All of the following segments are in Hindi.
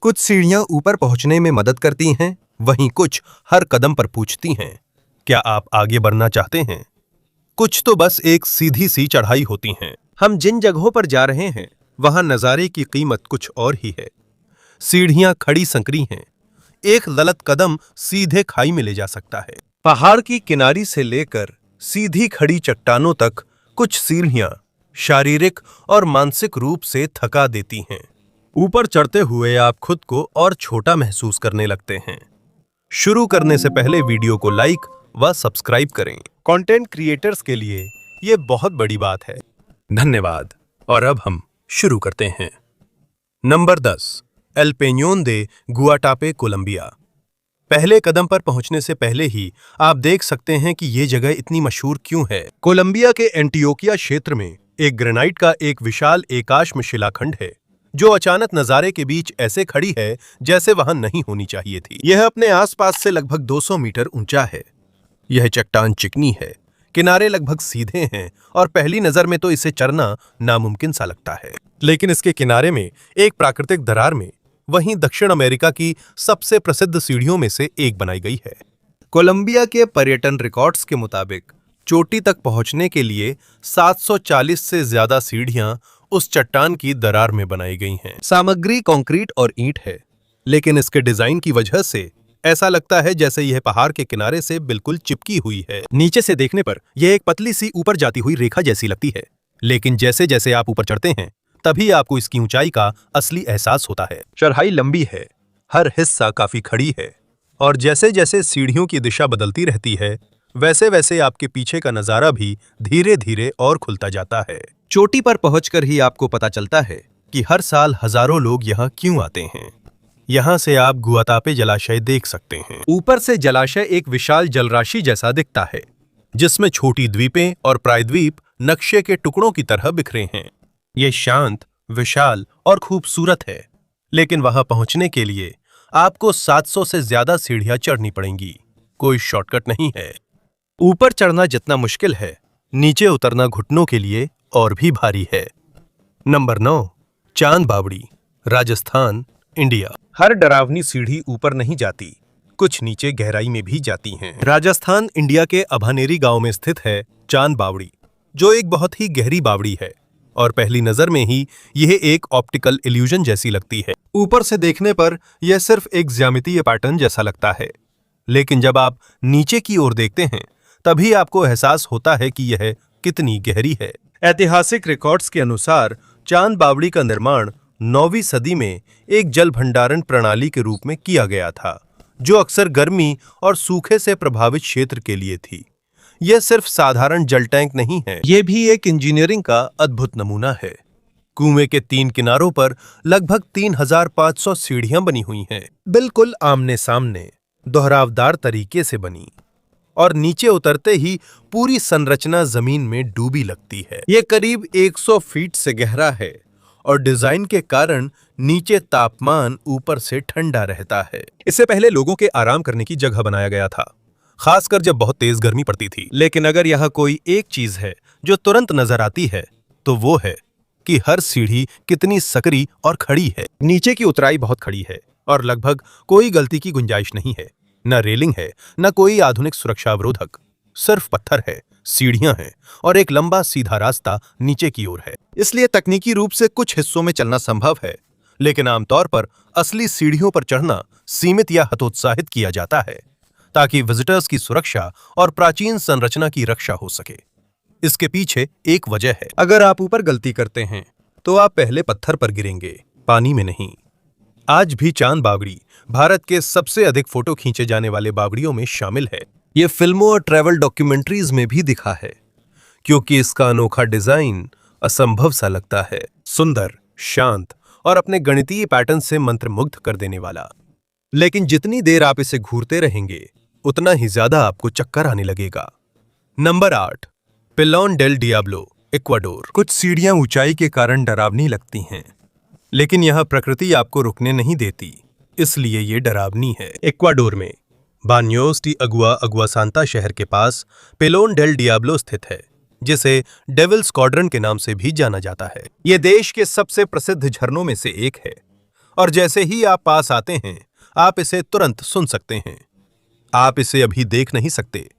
कुछ सीढ़ियां ऊपर पहुंचने में मदद करती हैं, वहीं कुछ हर कदम पर पूछती हैं, क्या आप आगे बढ़ना चाहते हैं? कुछ तो बस एक सीधी सी चढ़ाई होती हैं। हम जिन जगहों पर जा रहे हैं, वहां नजारे की कीमत कुछ और ही है। सीढ़ियां खड़ी संकरी हैं, एक गलत कदम सीधे खाई में ले जा सकता है। पहाड़ की किनारी से लेकर सीधी खड़ी चट्टानों तक कुछ सीढ़ियां शारीरिक और मानसिक रूप से थका देती हैं। ऊपर चढ़ते हुए आप खुद को और छोटा महसूस करने लगते हैं। शुरू करने से पहले वीडियो को लाइक व सब्सक्राइब करें। कंटेंट क्रिएटर्स के लिए यह बहुत बड़ी बात है। धन्यवाद। और अब हम शुरू करते हैं। नंबर 10, एल पेñón de गुआटापे, कोलंबिया। पहले कदम पर पहुंचने से पहले ही आप देख सकते हैं कि यह जगह इतनी मशहूर क्यों है। कोलंबिया के एंटियोकिया क्षेत्र में एक ग्रेनाइट का एक विशाल एकाश्म शिलाखंड है, जो अचानक नजारे के बीच ऐसे खड़ी है जैसे वहां नहीं होनी चाहिए थी। यह अपने आसपास से लगभग 200 मीटर ऊंचा है। यह चट्टान चिकनी है, किनारे लगभग सीधे हैं और पहली नजर में तो इसे चढ़ना नामुमकिन सा लगता है। लेकिन इसके किनारे में एक प्राकृतिक दरार में वहीं दक्षिण अमेरिका की सबसे प्रसिद्ध सीढ़ियों में से एक बनाई गई है। कोलंबिया के पर्यटन रिकॉर्ड्स के मुताबिक चोटी तक पहुंचने के लिए 740 से ज्यादा सीढ़ियां उस चट्टान की दरार में बनाई गई हैं। सामग्री कंक्रीट और ईंट है, लेकिन इसके डिजाइन की वजह से ऐसा लगता है जैसे यह पहाड़ के किनारे से बिल्कुल चिपकी हुई है। नीचे से देखने पर यह एक पतली सी ऊपर जाती हुई रेखा जैसी लगती है, लेकिन जैसे जैसे आप ऊपर चढ़ते हैं तभी आपको इसकी ऊंचाई का असली एहसास होता है। चढ़ाई लंबी है, हर हिस्सा काफी खड़ी है, और जैसे जैसे सीढ़ियों की दिशा बदलती रहती है वैसे वैसे आपके पीछे का नजारा भी धीरे धीरे और खुलता जाता है। चोटी पर पहुंचकर ही आपको पता चलता है कि हर साल हजारों लोग यहाँ क्यों आते हैं। यहाँ से आप गुआटापे जलाशय देख सकते हैं। ऊपर से जलाशय एक विशाल जलराशि जैसा दिखता है, जिसमें छोटी द्वीपें और प्रायद्वीप नक्शे के टुकड़ों की तरह बिखरे हैं। ये शांत, विशाल और खूबसूरत है, लेकिन वहां पहुंचने के लिए आपको 700 से ज्यादा सीढ़ियां चढ़नी पड़ेंगी। कोई शॉर्टकट नहीं है। ऊपर चढ़ना जितना मुश्किल है, नीचे उतरना घुटनों के लिए और भी भारी है। नंबर 9, चांद बावड़ी, राजस्थान, इंडिया। हर डरावनी सीढ़ी ऊपर नहीं जाती, कुछ नीचे गहराई में भी जाती हैं। राजस्थान, इंडिया के अभानेरी गांव में स्थित है चांद बावड़ी, जो एक बहुत ही गहरी बावड़ी है और पहली नजर में ही यह एक ऑप्टिकल इल्यूजन जैसी लगती है। ऊपर से देखने पर यह सिर्फ एक ज्यामितीय पैटर्न जैसा लगता है, लेकिन जब आप नीचे की ओर देखते हैं तभी आपको एहसास होता है कि यह कितनी गहरी है। ऐतिहासिक रिकॉर्ड्स के अनुसार चांद बावड़ी का निर्माण 9वीं सदी में एक जल भंडारण प्रणाली के रूप में किया गया था, जो अक्सर गर्मी और सूखे से प्रभावित क्षेत्र के लिए थी। यह सिर्फ साधारण जल टैंक नहीं है, यह भी एक इंजीनियरिंग का अद्भुत नमूना है। कुएं के 3 किनारों पर लगभग 3500 सीढ़ियां बनी हुई हैं, बिल्कुल आमने सामने, दोहरावदार तरीके से बनी, और नीचे उतरते ही पूरी संरचना जमीन में डूबी लगती है। यह करीब 100 फीट से गहरा है और डिजाइन के कारण नीचे तापमान ऊपर से ठंडा रहता है। इससे पहले लोगों के आराम करने की जगह बनाया गया था, खासकर जब बहुत तेज गर्मी पड़ती थी। लेकिन अगर यहाँ कोई एक चीज है जो तुरंत नजर आती है तो वो है कि हर सीढ़ी कितनी सकरी और खड़ी है। नीचे की उतराई बहुत खड़ी है और लगभग कोई गलती की गुंजाइश नहीं है। न रेलिंग है, न कोई आधुनिक सुरक्षा अवरोधक, सिर्फ पत्थर है, सीढ़ियां हैं और एक लंबा सीधा रास्ता नीचे की ओर है। इसलिए तकनीकी रूप से कुछ हिस्सों में चलना संभव है, लेकिन आमतौर पर असली सीढ़ियों पर चढ़ना सीमित या हतोत्साहित किया जाता है, ताकि विजिटर्स की सुरक्षा और प्राचीन संरचना की रक्षा हो सके। इसके पीछे एक वजह है, अगर आप ऊपर गलती करते हैं तो आप पहले पत्थर पर गिरेंगे, पानी में नहीं। आज भी चांद बावड़ी भारत के सबसे अधिक फोटो खींचे जाने वाले बावड़ियों में शामिल है। यह फिल्मों और ट्रैवल डॉक्यूमेंट्रीज में भी दिखा है, क्योंकि इसका अनोखा डिजाइन असंभव सा लगता है, सुंदर, शांत और अपने गणितीय पैटर्न से मंत्रमुग्ध कर देने वाला। लेकिन जितनी देर आप इसे घूरते रहेंगे उतना ही ज्यादा आपको चक्कर आने लगेगा। Number 8, Pailon del Diablo, Ecuador. कुछ सीढ़ियां ऊंचाई के कारण डरावनी लगती हैं, लेकिन यह प्रकृति आपको रुकने नहीं देती, इसलिए ये डरावनी है। इक्वाडोर में बान्योस डी अगुआ सांता शहर के पास पेलोन डेल डियाब्लो स्थित है, जिसे डेविल्स क्वाड्रन के नाम से भी जाना जाता है। यह देश के सबसे प्रसिद्ध झरनों में से एक है और जैसे ही आप पास आते हैं आप इसे तुरंत सुन सकते हैं। आप इसे अभी देख नहीं सकते,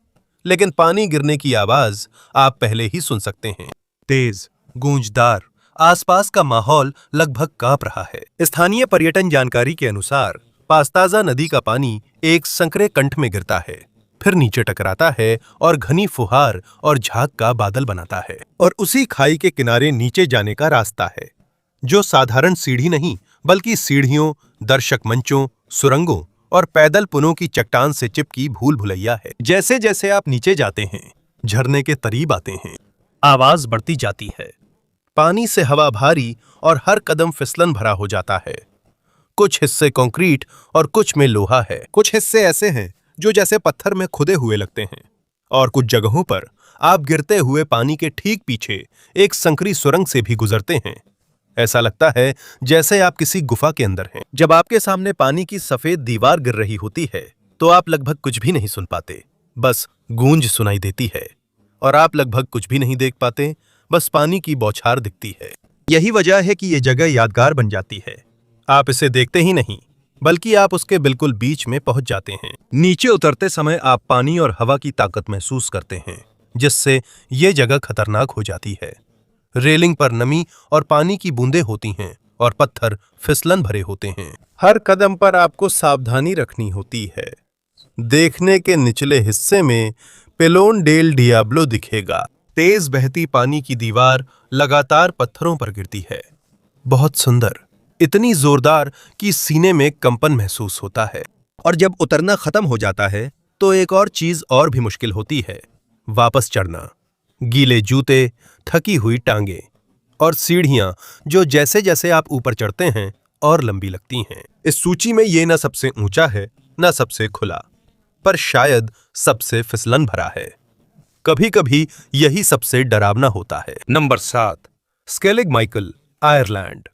लेकिन पानी गिरने की आवाज आप पहले ही सुन सकते हैं। तेज, गूंजदार, आसपास का माहौल लगभग कांप रहा है। स्थानीय पर्यटन जानकारी के अनुसार पास्ताजा नदी का पानी एक संकरे कंठ में गिरता है, फिर नीचे टकराता है और घनी फुहार और झाग का बादल बनाता है। और उसी खाई के किनारे नीचे जाने का रास्ता है, जो साधारण सीढ़ी नहीं बल्कि सीढ़ियों, दर्शक मंचों, सुरंगों और पैदल पुलों की चट्टान से चिपकी भूल भुलैया है। जैसे जैसे आप नीचे जाते हैं, झरने के करीब आते हैं, आवाज बढ़ती जाती है। पानी से हवा भारी और हर कदम फिसलन भरा हो जाता है। कुछ हिस्से कंक्रीट और कुछ में लोहा है। कुछ हिस्से ऐसे हैं जो जैसे पत्थर में खुदे हुए लगते हैं, और कुछ जगहों पर आप गिरते हुए पानी के ठीक पीछे एक संकरी सुरंग से भी गुजरते हैं। ऐसा लगता है जैसे आप किसी गुफा के अंदर हैं। जब आपके सामने पानी की सफेद दीवार गिर रही होती है तो आप लगभग कुछ भी नहीं सुन पाते, बस गूंज सुनाई देती है। और आप लगभग कुछ भी नहीं देख पाते, बस पानी की बौछार दिखती है। यही वजह है कि यह जगह यादगार बन जाती है। आप इसे देखते ही नहीं बल्कि आप उसके बिल्कुल बीच में पहुंच जाते हैं। नीचे उतरते समय आप पानी और हवा की ताकत महसूस करते हैं, जिससे यह जगह खतरनाक हो जाती है। रेलिंग पर नमी और पानी की बूंदें होती हैं और पत्थर फिसलन भरे होते हैं। हर कदम पर आपको सावधानी रखनी होती है। देखने के निचले हिस्से में पेलोन डेल डियाब्लो दिखेगा। तेज बहती पानी की दीवार लगातार पत्थरों पर गिरती है, बहुत सुंदर, इतनी जोरदार कि सीने में कंपन महसूस होता है। और जब उतरना खत्म हो जाता है तो एक और चीज और भी मुश्किल होती है, वापस चढ़ना। गीले जूते, थकी हुई टांगे और सीढ़ियां जो जैसे जैसे आप ऊपर चढ़ते हैं और लंबी लगती हैं। इस सूची में ये न सबसे ऊंचा है न सबसे खुला, पर शायद सबसे फिसलन भरा है। कभी कभी यही सबसे डरावना होता है। Number 7, Skellig Michael, Ireland.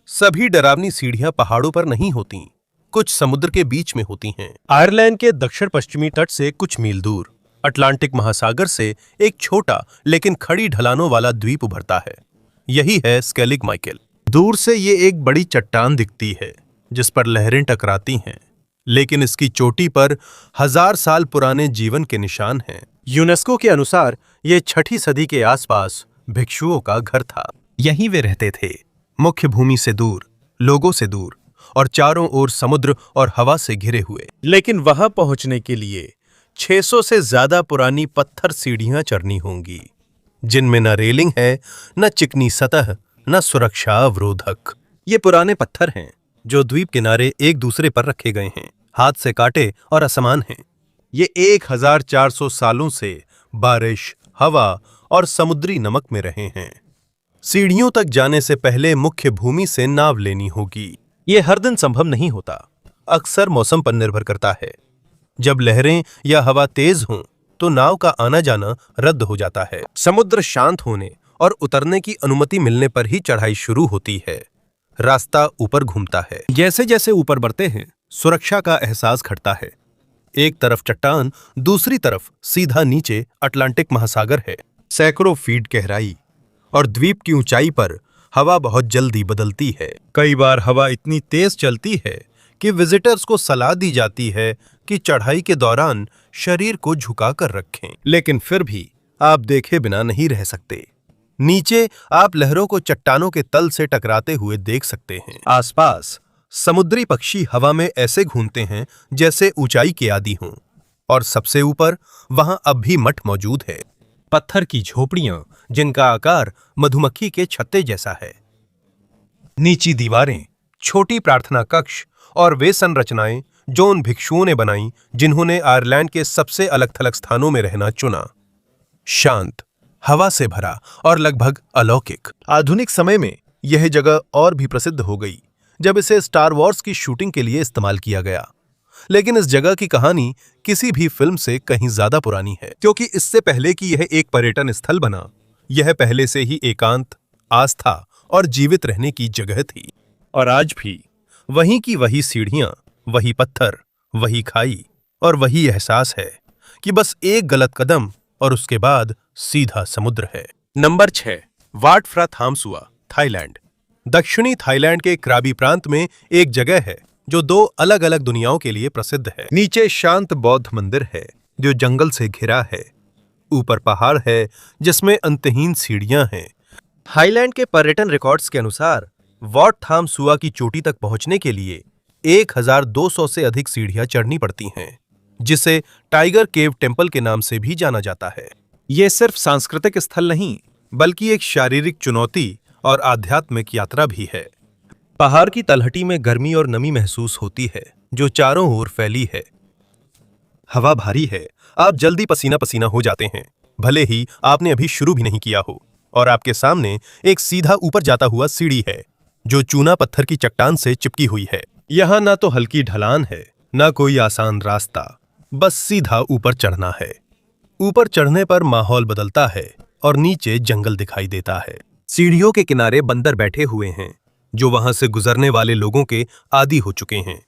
सभी डरावनी सीढ़ियां पहाड़ों पर नहीं होती, कुछ समुद्र के बीच में होती हैं। आयरलैंड के दक्षिण पश्चिमी तट से कुछ मील दूर अटलांटिक महासागर से एक छोटा लेकिन खड़ी ढलानों वाला द्वीप उभरता है। यही है स्केलिग माइकल। दूर से ये एक बड़ी चट्टान दिखती है जिस पर लहरें टकराती हैं, लेकिन इसकी चोटी पर 1000 साल पुराने जीवन के निशान हैं। यूनेस्को के अनुसार ये 6ठी सदी के आसपास भिक्षुओं का घर था। यहीं वे रहते थे, मुख्य भूमि से दूर, लोगों से दूर और चारों ओर समुद्र और हवा से घिरे हुए। लेकिन वहां पहुंचने के लिए 600 से ज्यादा पुरानी पत्थर सीढ़ियां चढ़नी होंगी, जिनमें न रेलिंग है, न चिकनी सतह, न सुरक्षा अवरोधक। ये पुराने पत्थर हैं जो द्वीप किनारे एक दूसरे पर रखे गए हैं, हाथ से काटे और असमान हैं। ये 1400 सालों से बारिश, हवा और समुद्री नमक में रहे हैं। सीढ़ियों तक जाने से पहले मुख्य भूमि से नाव लेनी होगी। ये हर दिन संभव नहीं होता, अक्सर मौसम पर निर्भर करता है। जब लहरें या हवा तेज हों तो नाव का आना जाना रद्द हो जाता है। समुद्र शांत होने और उतरने की अनुमति मिलने पर ही चढ़ाई शुरू होती है। रास्ता ऊपर घूमता है। जैसे जैसे ऊपर बढ़ते हैं, सुरक्षा का एहसास घटता है। एक तरफ चट्टान, दूसरी तरफ सीधा नीचे अटलांटिक महासागर है। सैकड़ों फीट गहराई और द्वीप की ऊंचाई पर हवा बहुत जल्दी बदलती है। कई बार हवा इतनी तेज चलती है कि विजिटर्स को सलाह दी जाती है कि चढ़ाई के दौरान शरीर को झुकाकर रखें, लेकिन फिर भी आप देखे बिना नहीं रह सकते। नीचे आप लहरों को चट्टानों के तल से टकराते हुए देख सकते हैं। आसपास समुद्री पक्षी हवा में ऐसे घूमते हैं जैसे ऊंचाई के आदी हों, और सबसे ऊपर वहां अब भी मठ मौजूद है, पत्थर की झोपड़ियां जिनका आकार मधुमक्खी के छत्ते जैसा है। नीची दीवारें, छोटी प्रार्थना कक्ष और वे संरचनाएं जो उन भिक्षुओं ने बनाई जिन्होंने आयरलैंड के सबसे अलग थलग स्थानों में रहना चुना। शांत, हवा से भरा और लगभग अलौकिक। आधुनिक समय में यह जगह और भी प्रसिद्ध हो गई जब इसे स्टार वॉर्स की शूटिंग के लिए इस्तेमाल किया गया, लेकिन इस जगह की कहानी किसी भी फिल्म से कहीं ज्यादा पुरानी है, क्योंकि इससे पहले कि यह एक पर्यटन स्थल बना, यह पहले से ही एकांत, आस्था और जीवित रहने की जगह थी। और आज भी वहीं की वही सीढ़ियां, वही पत्थर, वही खाई और वही एहसास है कि बस एक गलत कदम और उसके बाद सीधा समुद्र है। नंबर 6, वाट फ्रा थामसुआ, थाईलैंड। दक्षिणी थाईलैंड के क्राबी प्रांत में एक जगह है जो दो अलग अलग दुनियाओं के लिए प्रसिद्ध है। नीचे शांत बौद्ध मंदिर है जो जंगल से घिरा है। ऊपर पहाड़ है जिसमें अंतहीन सीढ़ियां हैं। थाईलैंड के पर्यटन रिकॉर्ड्स के अनुसार वॉट थाम सुआ की चोटी तक पहुंचने के लिए 1200 से अधिक सीढ़ियां चढ़नी पड़ती हैं, जिसे टाइगर केव टेम्पल के नाम से भी जाना जाता है। यह सिर्फ सांस्कृतिक स्थल नहीं बल्कि एक शारीरिक चुनौती और आध्यात्मिक यात्रा भी है। पहाड़ की तलहटी में गर्मी और नमी महसूस होती है जो चारों ओर फैली है। हवा भारी है, आप जल्दी पसीना पसीना हो जाते हैं, भले ही आपने अभी शुरू भी नहीं किया हो। और आपके सामने एक सीधा ऊपर जाता हुआ सीढ़ी है जो चूना पत्थर की चट्टान से चिपकी हुई है। यहाँ ना तो हल्की ढलान है ना कोई आसान रास्ता, बस सीधा ऊपर चढ़ना है। ऊपर चढ़ने पर माहौल बदलता है और नीचे जंगल दिखाई देता है। सीढ़ियों के किनारे बंदर बैठे हुए हैं जो वहां से गुजरने वाले लोगों के आदी हो चुके हैं,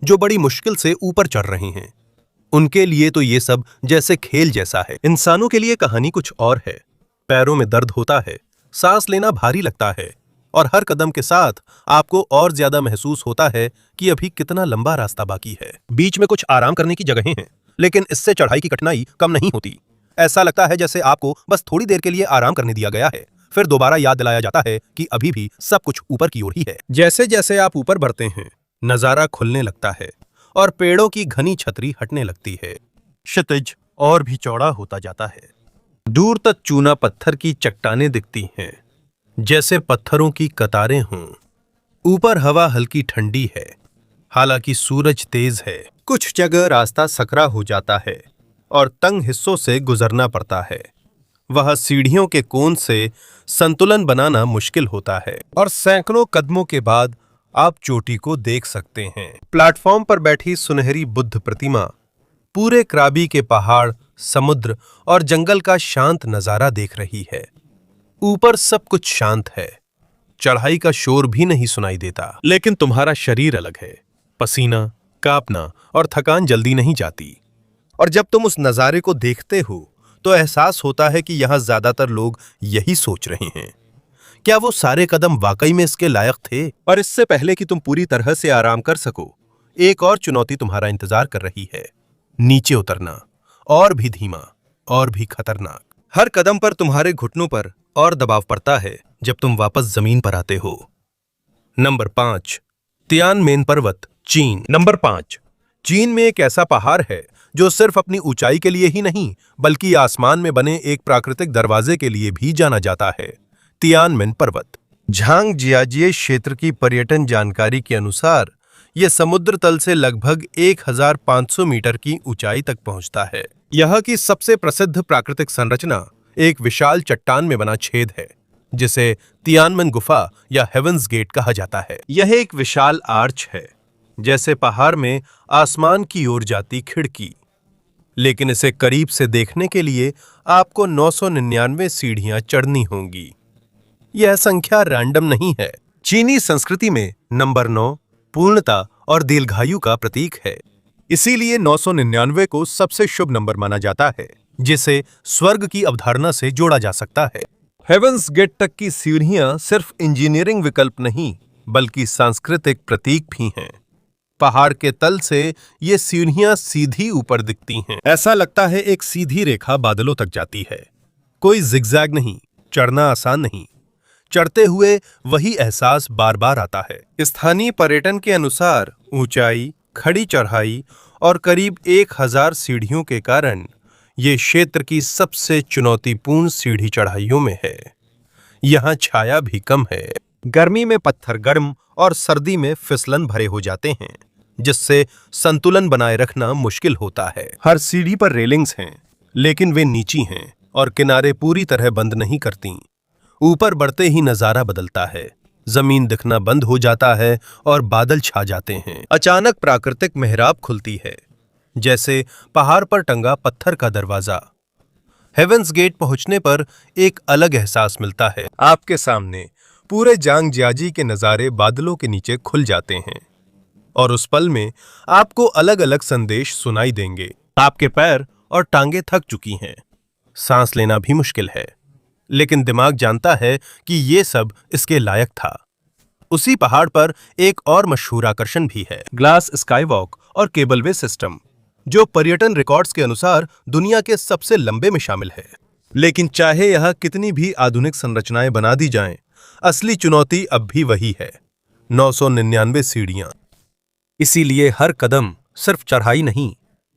जो बड़ी मुश्किल से ऊपर चढ़ रहे हैं। उनके लिए तो ये सब जैसे खेल जैसा है। इंसानों के लिए कहानी कुछ और है। पैरों में दर्द होता है, सांस लेना भारी लगता है और हर कदम के साथ आपको और ज्यादा महसूस होता है कि अभी कितना लंबा रास्ता बाकी है। बीच में कुछ आराम करने की जगहें हैं, लेकिन इससे चढ़ाई की कठिनाई कम नहीं होती। ऐसा लगता है जैसे आपको बस थोड़ी देर के लिए आराम करने दिया गया है, फिर दोबारा याद दिलाया जाता है कि अभी भी सब कुछ ऊपर की ओर ही है। जैसे जैसे आप ऊपर बढ़ते हैं, नजारा खुलने लगता है और पेड़ों की घनी छतरी हटने लगती है। क्षितिज और भी चौड़ा होता जाता है। दूर तक चूना पत्थर की चट्टानें दिखती हैं, जैसे पत्थरों की कतारें हों। ऊपर हवा हल्की ठंडी है, हालांकि सूरज तेज है। कुछ जगह रास्ता सकरा हो जाता है और तंग हिस्सों से गुजरना पड़ता है। वह सीढ़ियों के कोण से संतुलन बनाना मुश्किल होता है और सैकड़ों कदमों के बाद आप चोटी को देख सकते हैं। प्लेटफॉर्म पर बैठी सुनहरी बुद्ध प्रतिमा पूरे क्राबी के पहाड़, समुद्र और जंगल का शांत नजारा देख रही है। ऊपर सब कुछ शांत है, चढ़ाई का शोर भी नहीं सुनाई देता, लेकिन तुम्हारा शरीर अलग है। पसीना, कांपना और थकान जल्दी नहीं जाती। और जब तुम उस नजारे को देखते हो तो एहसास होता है कि यहां ज्यादातर लोग यही सोच रहे हैं, क्या वो सारे कदम वाकई में इसके लायक थे? और इससे पहले कि तुम पूरी तरह से आराम कर सको, एक और चुनौती तुम्हारा इंतजार कर रही है। नीचे उतरना, और भी धीमा और भी खतरनाक। हर कदम पर तुम्हारे घुटनों पर और दबाव पड़ता है जब तुम वापस जमीन पर आते हो। नंबर 5, तियानमेन पर्वत, चीन। नंबर 5, चीन में एक ऐसा पहाड़ है जो सिर्फ अपनी ऊंचाई के लिए ही नहीं बल्कि आसमान में बने एक प्राकृतिक दरवाजे के लिए भी जाना जाता है। तियानमेन पर्वत। झांगजियाजिए क्षेत्र की पर्यटन जानकारी के अनुसार यह समुद्र तल से लगभग 1500 मीटर की ऊंचाई तक पहुंचता है। यह की सबसे प्रसिद्ध प्राकृतिक संरचना एक विशाल चट्टान में बना छेद है, जिसे तियानमेन गुफा या हेवंस गेट कहा जाता है। यह एक विशाल आर्च है, जैसे पहाड़ में आसमान की ओर जाती खिड़की, लेकिन इसे करीब से देखने के लिए आपको 999 सीढ़ियां चढ़नी होंगी। यह संख्या रैंडम नहीं है। चीनी संस्कृति में नंबर 9 पूर्णता और दीर्घायु का प्रतीक है। इसीलिए 999 को सबसे शुभ नंबर माना जाता है, जिसे स्वर्ग की अवधारणा से जोड़ा जा सकता है। हेवंस गेट तक की सीढ़ियां सिर्फ इंजीनियरिंग विकल्प नहीं बल्कि सांस्कृतिक प्रतीक भी हैं। पहाड़ के तल से ये सीढ़ियां सीधी ऊपर दिखती हैं। ऐसा लगता है एक सीधी रेखा बादलों तक जाती है, कोई जिगजैग नहीं। चढ़ना आसान नहीं, चढ़ते हुए वही एहसास बार बार आता है। स्थानीय पर्यटन के अनुसार ऊंचाई, खड़ी चढ़ाई और करीब 1000 सीढ़ियों के कारण ये क्षेत्र की सबसे चुनौतीपूर्ण सीढ़ी चढ़ाइयों में है। यहाँ छाया भी कम है। गर्मी में पत्थर गर्म और सर्दी में फिसलन भरे हो जाते हैं, जिससे संतुलन बनाए रखना मुश्किल होता है। हर सीढ़ी पर रेलिंग्स हैं, लेकिन वे नीची हैं और किनारे पूरी तरह बंद नहीं करती। ऊपर बढ़ते ही नजारा बदलता है, जमीन दिखना बंद हो जाता है और बादल छा जाते हैं। अचानक प्राकृतिक मेहराब खुलती है, जैसे पहाड़ पर टंगा पत्थर का दरवाजा। हेवंस गेट पहुंचने पर एक अलग एहसास मिलता है। आपके सामने पूरे झांगजियाजी के नज़ारे बादलों के नीचे खुल जाते हैं और उस पल में आपको अलग अलग संदेश सुनाई देंगे। आपके पैर और टांगे थक चुकी हैं, सांस लेना भी मुश्किल है, लेकिन दिमाग जानता है कि ये सब इसके लायक था। उसी पहाड़ पर एक और मशहूर आकर्षण भी है, ग्लास स्काईवॉक और केबलवे सिस्टम, जो पर्यटन रिकॉर्ड्स के अनुसार दुनिया के सबसे लंबे में शामिल है। लेकिन चाहे यह कितनी भी आधुनिक संरचनाएं बना दी जाएं, असली चुनौती अब भी वही है, 999 सीढ़ियां। इसीलिए हर कदम सिर्फ चढ़ाई नहीं,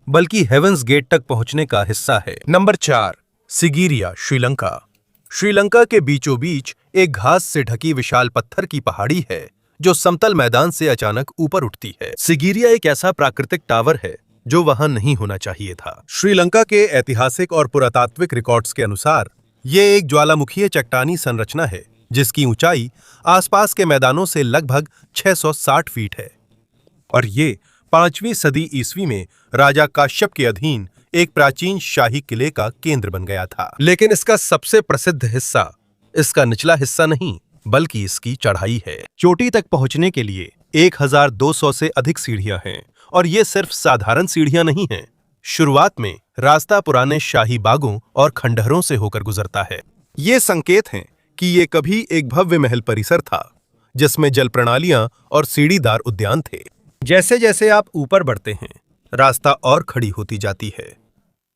बल्कि हेवंस गेट तक पहुंचने का हिस्सा है। नंबर 4, सिगिरिया, श्रीलंका। श्रीलंका के बीचों बीच एक घास से ढकी विशाल पत्थर की पहाड़ी है, जो समतल मैदान से अचानक ऊपर उठती है। सिगिरिया एक ऐसा प्राकृतिक टावर है जो वहां नहीं होना चाहिए था। श्रीलंका के ऐतिहासिक और पुरातात्विक रिकॉर्ड्स के अनुसार ये एक ज्वालामुखीय चट्टानी संरचना है, जिसकी ऊंचाई आसपास के मैदानों से लगभग 660 फीट है, और ये 5वीं सदी ईस्वी में राजा काश्यप के अधीन एक प्राचीन शाही किले का केंद्र बन गया था। लेकिन इसका सबसे प्रसिद्ध हिस्सा इसका निचला हिस्सा नहीं, बल्कि इसकी चढ़ाई है। चोटी तक पहुंचने के लिए 1200 से अधिक सीढ़ियां हैं, और ये सिर्फ साधारण सीढ़ियां नहीं हैं। शुरुआत में रास्ता पुराने शाही बागों और खंडहरों से होकर गुजरता है। ये संकेत हैं कि ये कभी एक भव्य महल परिसर था, जिसमें जल प्रणालियां और सीढ़ीदार उद्यान थे। जैसे जैसे आप ऊपर बढ़ते हैं, रास्ता और खड़ी होती जाती है।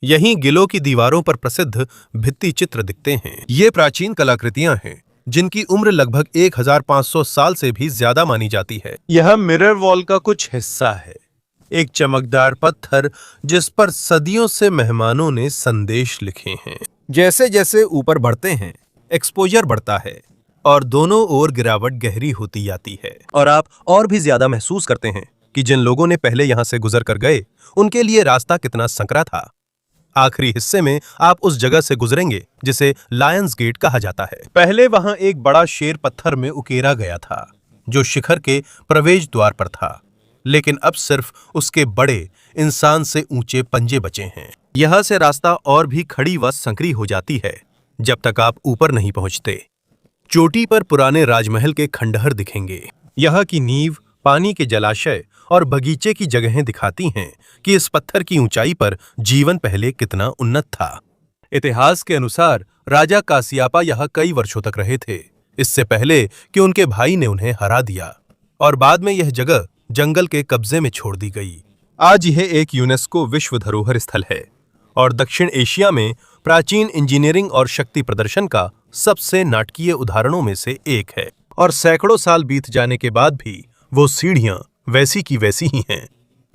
यहीं किलों की दीवारों पर प्रसिद्ध भित्ति चित्र दिखते हैं। ये प्राचीन कलाकृतियां हैं, जिनकी उम्र लगभग 1500 साल से भी ज्यादा मानी जाती है। यह मिरर वॉल का कुछ हिस्सा है, एक चमकदार पत्थर जिस पर सदियों से मेहमानों ने संदेश लिखे हैं। जैसे जैसे ऊपर बढ़ते हैं, एक्सपोजर बढ़ता है और दोनों ओर गिरावट गहरी होती जाती है, और आप और भी ज्यादा महसूस करते हैं कि जिन लोगों ने पहले यहां से गुजर कर गए, उनके लिए रास्ता कितना संकरा था। आखिरी हिस्से में आप उस जगह से गुजरेंगे जिसे लायंस गेट कहा जाता है। पहले वहां एक बड़ा शेर पत्थर में उकेरा गया था, जो शिखर के प्रवेश द्वार पर था, लेकिन अब सिर्फ उसके बड़े इंसान से ऊंचे पंजे बचे हैं। यहां से रास्ता और भी खड़ी व संकरी हो जाती है, जब तक आप ऊपर नहीं पहुंचते। चोटी पर पुराने राजमहल के खंडहर दिखेंगे। यहाँ की नींव, पानी के जलाशय और बगीचे की जगहें दिखाती हैं कि इस पत्थर की ऊंचाई पर जीवन पहले कितना उन्नत था। इतिहास के अनुसार राजा कासियापा यहाँ कई वर्षों तक रहे थे, इससे पहले कि उनके भाई ने उन्हें हरा दिया, और बाद में यह जगह जंगल के कब्जे में छोड़ दी गई। आज यह एक यूनेस्को विश्व धरोहर स्थल है और दक्षिण एशिया में प्राचीन इंजीनियरिंग और शक्ति प्रदर्शन का सबसे नाटकीय उदाहरणों में से एक है। और सैकड़ों साल बीत जाने के बाद भी वो सीढ़ियां वैसी की वैसी ही हैं,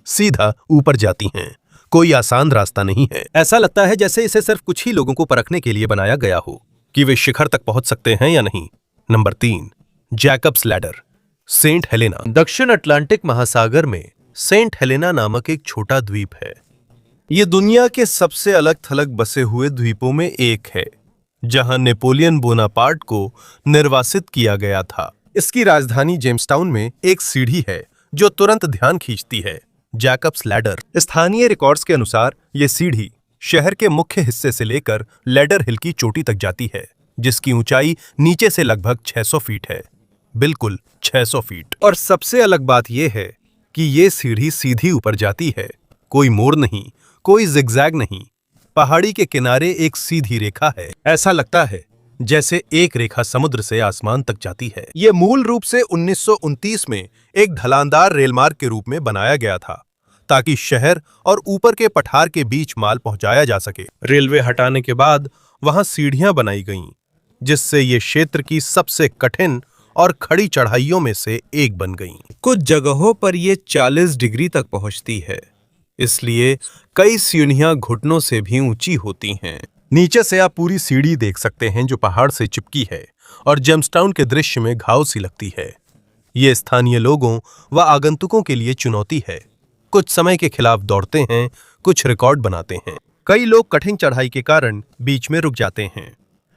सीधा ऊपर जाती हैं। कोई आसान रास्ता नहीं है। ऐसा लगता है जैसे इसे सिर्फ कुछ ही लोगों को परखने के लिए बनाया गया हो कि वे शिखर तक पहुंच सकते हैं या नहीं। Number 3, Jacob's Ladder, Saint Helena. दक्षिण अटलांटिक महासागर में सेंट हेलेना नामक एक छोटा द्वीप है। ये दुनिया के सबसे अलग थलग बसे हुए द्वीपों में एक है, जहां नेपोलियन बोनापार्ट को निर्वासित किया गया था। इसकी राजधानी जेम्सटाउन में एक सीढ़ी है जो तुरंत ध्यान खींचती है, जैकब्स लैडर। स्थानीय रिकॉर्ड्स के अनुसार ये सीढ़ी शहर के मुख्य हिस्से से लेकर लैडर हिल की चोटी तक जाती है, जिसकी ऊंचाई नीचे से लगभग 600 फीट है, बिल्कुल 600 फीट। और सबसे अलग बात यह है कि ये सीढ़ी सीधी ऊपर जाती है, कोई मोड़ नहीं, कोई जिगजैग नहीं। पहाड़ी के किनारे एक सीधी रेखा है। ऐसा लगता है जैसे एक रेखा समुद्र से आसमान तक जाती है। यह मूल रूप से 1929 में एक ढलानदार रेलमार्ग के रूप में बनाया गया था, ताकि शहर और ऊपर के पठार के बीच माल पहुंचाया जा सके। रेलवे हटाने के बाद वहां सीढ़ियां बनाई गईं, जिससे ये क्षेत्र की सबसे कठिन और खड़ी चढ़ाइयों में से एक बन गईं। कुछ जगहों पर ये 40 डिग्री तक पहुंचती है, इसलिए कई सीढ़ियां घुटनों से भी ऊंची होती हैं। नीचे से आप पूरी सीढ़ी देख सकते हैं जो पहाड़ से चिपकी है और जेम्सटाउन के दृश्य में घाव सी लगती है। ये स्थानीय लोगों व आगंतुकों के लिए चुनौती है। कुछ समय के खिलाफ दौड़ते हैं, कुछ रिकॉर्ड बनाते हैं। कई लोग कठिन चढ़ाई के कारण बीच में रुक जाते हैं।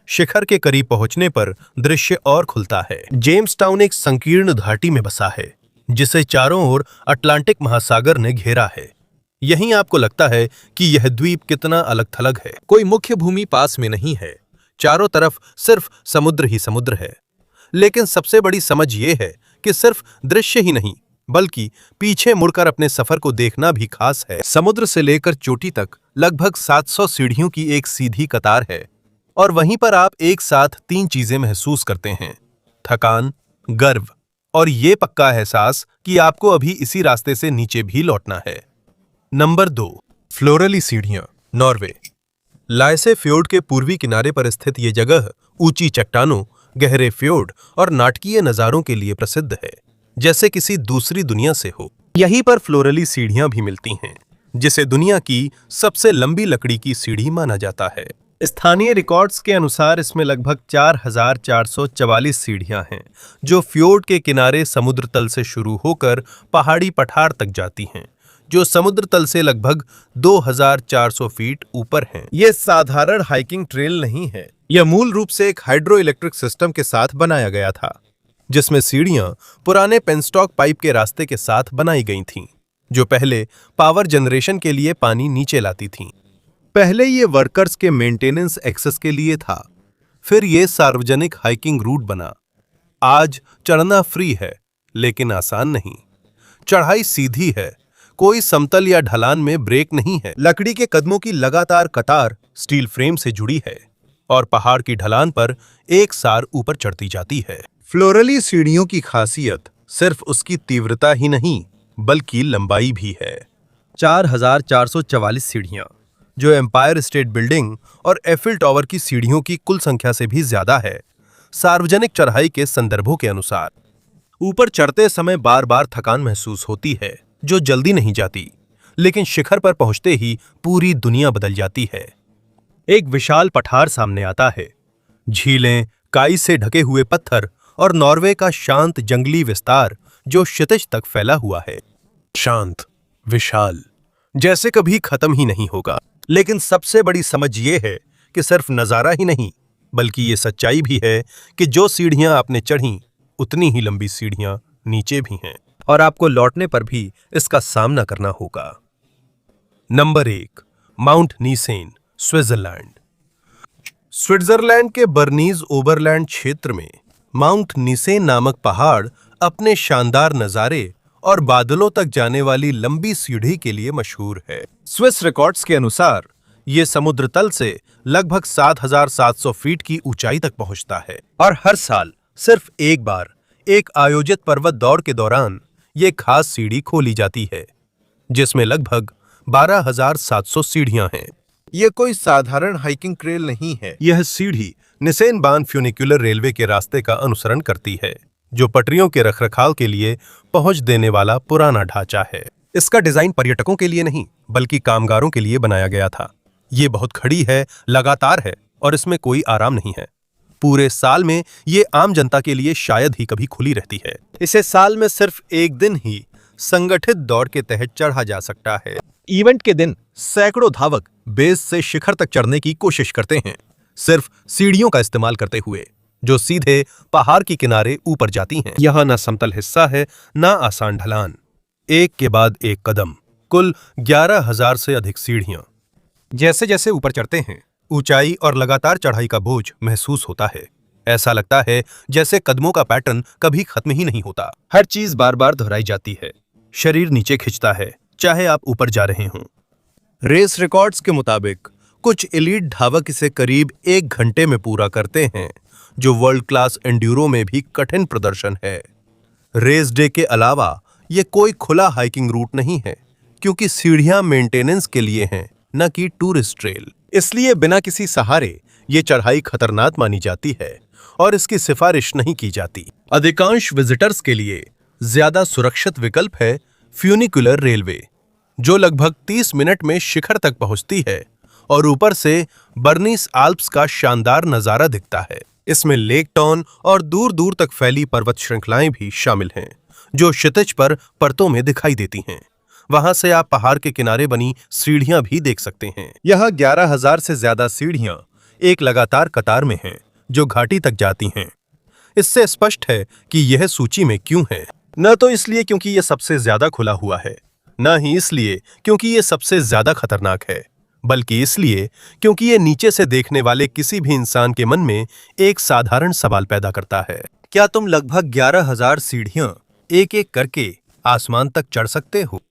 शिखर के करीब पहुंचने पर दृश्य और खुलता है। जेम्सटाउन एक संकीर्ण घाटी में बसा है, जिसे चारों ओर अटलांटिक महासागर ने घेरा है। यहीं आपको लगता है कि यह द्वीप कितना अलग थलग है। कोई मुख्य भूमि पास में नहीं है, चारों तरफ सिर्फ समुद्र ही समुद्र है। लेकिन सबसे बड़ी समझ ये है कि सिर्फ दृश्य ही नहीं, बल्कि पीछे मुड़कर अपने सफर को देखना भी खास है। समुद्र से लेकर चोटी तक लगभग 700 सीढ़ियों की एक सीधी कतार है, और वहीं पर आप एक साथ 3 चीजें महसूस करते हैं: थकान, गर्व और ये पक्का एहसास कि आपको अभी इसी रास्ते से नीचे भी लौटना है। नंबर 2, फ्लोरली सीढ़ियां, नॉर्वे। लायसे फ्योर्ड के पूर्वी किनारे पर स्थित ये जगह ऊंची चट्टानों, गहरे फ्योर्ड और नाटकीय नजारों के लिए प्रसिद्ध है, जैसे किसी दूसरी दुनिया से हो। यहीं पर फ्लोरली सीढ़ियां भी मिलती हैं, जिसे दुनिया की सबसे लंबी लकड़ी की सीढ़ी माना जाता है। स्थानीय रिकॉर्ड्स के अनुसार इसमें लगभग 4,444 सीढ़ियां हैं, जो फ्योर्ड के किनारे समुद्र तल से शुरू होकर पहाड़ी पठार तक जाती हैं, जो समुद्र तल से लगभग 2,400 फीट ऊपर हैं। यह साधारण हाइकिंग ट्रेल नहीं है, यह मूल रूप से एक हाइड्रो इलेक्ट्रिक सिस्टम के साथ बनाया गया था, जिसमें सीढ़ियां पुराने पेनस्टॉक पाइप के रास्ते के साथ बनाई गई थीं, जो पहले पावर जनरेशन के लिए पानी नीचे लाती थीं। पहले ये वर्कर्स के मेंटेनेंस एक्सेस के लिए था, फिर ये सार्वजनिक हाइकिंग रूट बना। आज चढ़ना फ्री है, लेकिन आसान नहीं। चढ़ाई सीधी है, कोई समतल या ढलान में ब्रेक नहीं है। लकड़ी के कदमों की लगातार कतार स्टील फ्रेम से जुड़ी है और पहाड़ की ढलान पर एक सार ऊपर चढ़ती जाती है। फ्लोरली सीढ़ियों की खासियत सिर्फ उसकी तीव्रता ही नहीं, बल्कि लंबाई भी है। 4,444 सीढ़ियां, जो एम्पायर स्टेट बिल्डिंग और एफिल टावर की सीढ़ियों की कुल संख्या से भी ज्यादा है, सार्वजनिक चढ़ाई के संदर्भों के अनुसार। ऊपर चढ़ते समय बार बार थकान महसूस होती है, जो जल्दी नहीं जाती, लेकिन शिखर पर पहुंचते ही पूरी दुनिया बदल जाती है। एक विशाल पठार सामने आता है, झीलें, काई से ढके हुए पत्थर और नॉर्वे का शांत जंगली विस्तार जो क्षितिज तक फैला हुआ है। शांत, विशाल, जैसे कभी खत्म ही नहीं होगा। लेकिन सबसे बड़ी समझ ये है कि सिर्फ नजारा ही नहीं, बल्कि ये सच्चाई भी है कि जो सीढ़ियां आपने चढ़ी, उतनी ही लंबी सीढ़ियां नीचे भी हैं, और आपको लौटने पर भी इसका सामना करना होगा। Number 1, Mount Niesen, Switzerland. Switzerland के बर्नीज ओबरलैंड क्षेत्र में माउंट नीसेन नामक पहाड़ अपने शानदार नजारे और बादलों तक जाने वाली लंबी सीढ़ी के लिए मशहूर है। स्विस रिकॉर्ड्स के अनुसार यह समुद्र तल से लगभग 7,700 फीट की ऊंचाई तक पहुंचता है, और हर साल सिर्फ एक बार एक आयोजित पर्वत दौड़ के दौरान यह खास सीढ़ी खोली जाती है, जिसमें लगभग 12,700 सीढ़ियां हैं। यह कोई साधारण हाइकिंग ट्रेल नहीं है। यह सीढ़ी निसेन बान फ्यूनिकुलर रेलवे के रास्ते का अनुसरण करती है, जो पटरियों के रखरखाव के लिए पहुंच देने वाला पुराना ढांचा है। इसका डिजाइन पर्यटकों के लिए नहीं, बल्कि कामगारों के लिए बनाया गया था। ये बहुत खड़ी है, लगातार है, और इसमें कोई आराम नहीं है। पूरे साल में ये आम जनता के लिए शायद ही कभी खुली रहती है। इसे साल में सिर्फ एक दिन ही संगठित दौड़ के तहत चढ़ा जा सकता है। इवेंट के दिन सैकड़ों धावक बेस से शिखर तक चढ़ने की कोशिश करते हैं, सिर्फ सीढ़ियों का इस्तेमाल करते हुए, जो सीधे पहाड़ के किनारे ऊपर जाती हैं। यहाँ ना समतल हिस्सा है, ना आसान ढलान, एक के बाद एक कदम, कुल 11,000 से अधिक सीढ़ियां। जैसे जैसे ऊपर चढ़ते हैं, ऊंचाई और लगातार चढ़ाई का बोझ महसूस होता है। ऐसा लगता है जैसे कदमों का पैटर्न कभी खत्म ही नहीं होता। हर चीज बार बार दोहराई जाती है, शरीर नीचे खिंचता है, चाहे आप ऊपर जा रहे हों। रेस रिकॉर्ड्स के मुताबिक कुछ एलीट धावक इसे करीब 1 घंटे में पूरा करते हैं, जो वर्ल्ड क्लास एंड्यूरो में भी कठिन प्रदर्शन है। रेस डे के अलावा यह कोई खुला हाइकिंग रूट नहीं है, क्योंकि सीढ़ियां मेंटेनेंस के लिए हैं, न कि टूरिस्ट ट्रेल। इसलिए बिना किसी सहारे ये चढ़ाई खतरनाक मानी जाती है और इसकी सिफारिश नहीं की जाती। अधिकांश विजिटर्स के लिए ज्यादा सुरक्षित विकल्प है फ्यूनिकुलर रेलवे, जो लगभग 30 मिनट में शिखर तक पहुंचती है और ऊपर से बर्नीस आल्प्स का शानदार नजारा दिखता है। इसमें लेक टॉन और दूर दूर तक फैली पर्वत श्रृंखलाएं भी शामिल हैं, जो क्षितिज पर परतों में दिखाई देती हैं। वहां से आप पहाड़ के किनारे बनी सीढ़ियां भी देख सकते हैं। यह 11,000 से ज्यादा सीढ़ियां एक लगातार कतार में हैं, जो घाटी तक जाती हैं। इससे स्पष्ट है कि यह सूची में क्यों है। न तो इसलिए क्योंकि यह सबसे ज्यादा खुला हुआ है, न ही इसलिए क्योंकि यह सबसे ज्यादा खतरनाक है, बल्कि इसलिए क्योंकि ये नीचे से देखने वाले किसी भी इंसान के मन में एक साधारण सवाल पैदा करता है। क्या तुम लगभग 11,000 सीढ़ियां एक एक करके आसमान तक चढ़ सकते हो?